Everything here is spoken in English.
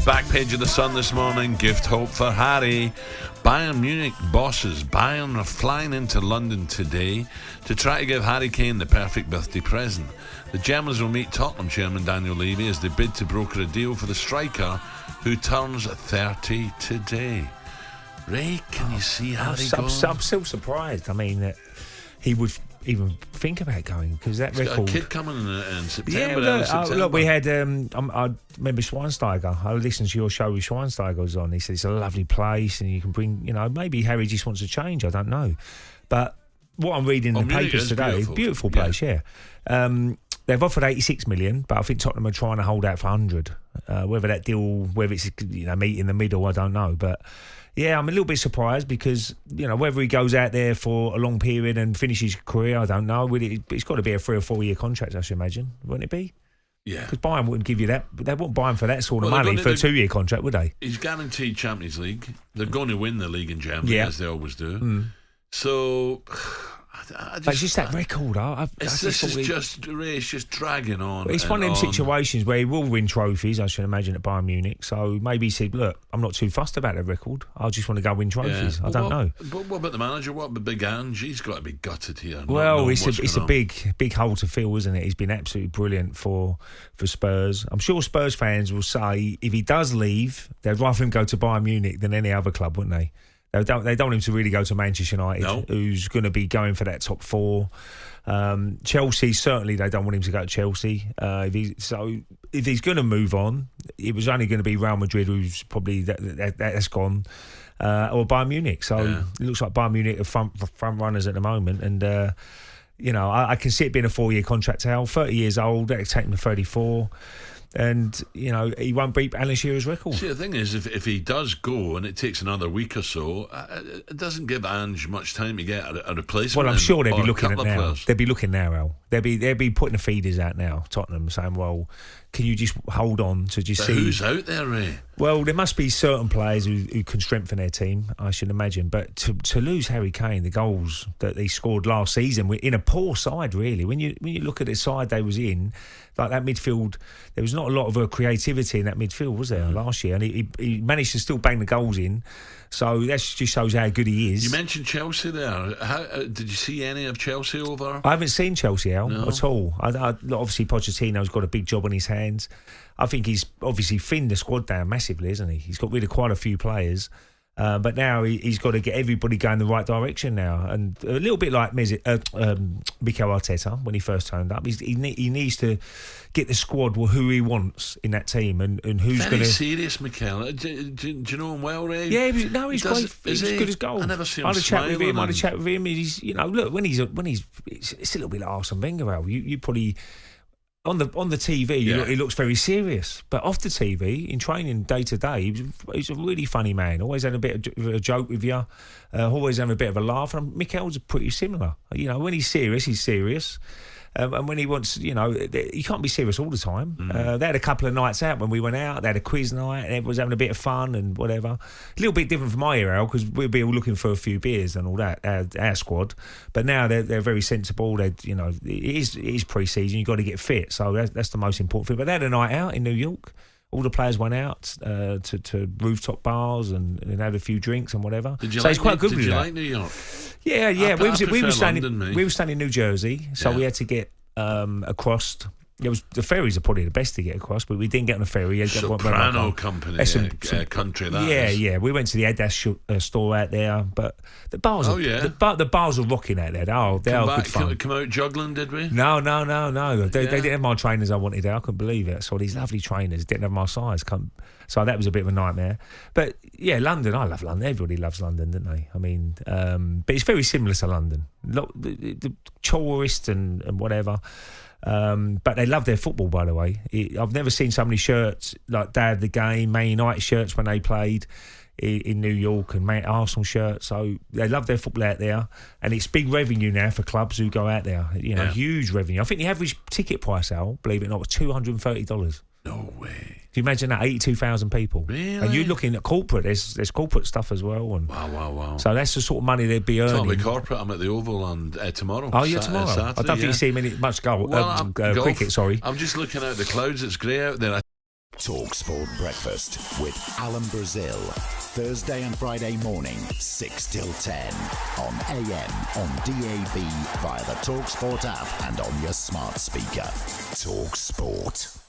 Back page of the Sun this morning. Gift hope for Harry. Bayern Munich bosses. Bayern are flying into London today to try to give Harry Kane the perfect birthday present. The Germans will meet Tottenham chairman Daniel Levy as they bid to broker a deal for the striker who turns 30 today. Ray, can you see Harry going? I'm still surprised. I mean, he would even think about going because that record. Got a kid coming in September. Yeah, look, we had. I remember Schweinsteiger. I listened to your show with Schweinsteiger was on. He said it's a lovely place and you can bring. Maybe Harry just wants to change. I don't know, but what I'm reading in the papers today, beautiful place. Yeah. They've offered 86 million, but I think Tottenham are trying to hold out for 100. Whether that deal, whether it's meet in the middle, I don't know, but. Yeah, I'm a little bit surprised because, whether he goes out there for a long period and finishes his career, I don't know. It's got to be a 3 or 4 year contract, I should imagine, wouldn't it be? Yeah. Because Bayern wouldn't give you that. They wouldn't buy him for that sort of money for a 2 year contract, would they? He's guaranteed Champions League. They're going to win the league in Germany, as they always do. So... But it's just that record. It's just dragging on. It's one of them situations where he will win trophies, I should imagine, at Bayern Munich. So maybe he said, look, I'm not too fussed about that record. I just want to go win trophies. I don't know. But what about the manager? What about Big Ange? He's got to be gutted here. Well, it's a big hole to fill, isn't it? He's been absolutely brilliant for Spurs. I'm sure Spurs fans will say if he does leave, they'd rather him go to Bayern Munich than any other club, wouldn't they? They don't want him to really go to Manchester United, who's going to be going for that top 4. Chelsea, certainly they don't want him to go to Chelsea. If he's going to move on, it was only going to be Real Madrid, who's probably that's gone, or Bayern Munich. So it looks like Bayern Munich are front runners at the moment. And, I can see it being a 4 year contract now. 30 years old, that'll take him to 34. And, he won't beat Alan Shearer's record. See, the thing is, if he does go and it takes another week or so, it doesn't give Ange much time to get a replacement. Well, I'm sure they'll be looking at now. They'll be looking now, Al. They'll be putting the feeders out now, Tottenham, saying, well, can you just hold on to just see... who's out there, Ray? Well, there must be certain players who can strengthen their team, I should imagine. But to lose Harry Kane, the goals that he scored last season, in a poor side, really. When you look at the side they was in, like that midfield, there was not a lot of creativity in that midfield, was there, last year? And he managed to still bang the goals in. So that just shows how good he is. You mentioned Chelsea there. Did you see any of Chelsea over? I haven't seen Chelsea, Al, at all. Obviously, Pochettino's got a big job on his hands. I think he's obviously thinned the squad down massively, isn't he? He's got rid of quite a few players. But now he's got to get everybody going the right direction now. And a little bit like Mikel Arteta when he first turned up. He needs to get the squad who he wants in that team and who's going to... Very serious, Mikel. Do you know him well, Ray? Yeah, he's great. He's good as gold. I never see him I had a chat with him. He's, look, when he's it's a little bit like Arsene Wenger, Al. You probably... On the TV, he looks very serious. But off the TV, in training day to day, he's a really funny man. Always had a bit of a joke with you. Always having a bit of a laugh. And Mikel's pretty similar. When he's serious, he's serious. And when he wants, you can't be serious all the time. They had a couple of nights out when we went out. They had a quiz night and everyone was having a bit of fun and whatever. A little bit different from my era, because we'll be all looking for a few beers and all that, our squad. But now they're very sensible. It is pre-season. You've got to get fit. So that's the most important thing. But they had a night out in New York. All the players went out to rooftop bars and had a few drinks and whatever. Did you it's quite good. Did you like New York? Yeah. We were staying in New Jersey, so we had to get across. The ferries are probably the best to get across, but we didn't get on a ferry. Soprano company, country. Yeah. We went to the Adidas store out there, but the bars. The bars are rocking out there. They are good fun. Come out juggling, did we? No. They didn't have my trainers I wanted there. I couldn't believe it. I saw these lovely trainers, didn't have my size. So that was a bit of a nightmare. But yeah, London. I love London. Everybody loves London, don't they? I mean, but it's very similar to London. The tourists and whatever. But they love their football, by the way. I've never seen so many shirts like Day of the Game, Man United shirts when they played in New York, and Arsenal shirts. So they love their football out there, and it's big revenue now for clubs who go out there. Huge revenue. I think the average ticket price, Al, believe it or not, was $230. No way. Can you imagine that? 82,000 people. Really? And you're looking at corporate. There's corporate stuff as well. And wow. So that's the sort of money they'd be earning. Talking corporate, I'm at the Oval on tomorrow. Oh, yeah, tomorrow. Saturday, I don't think you see much cricket, sorry. I'm just looking out the clouds. It's grey out there. talkSPORT Breakfast with Alan Brazil. Thursday and Friday morning, 6 till 10. On AM, on DAB, via the talkSPORT app and on your smart speaker. talkSPORT.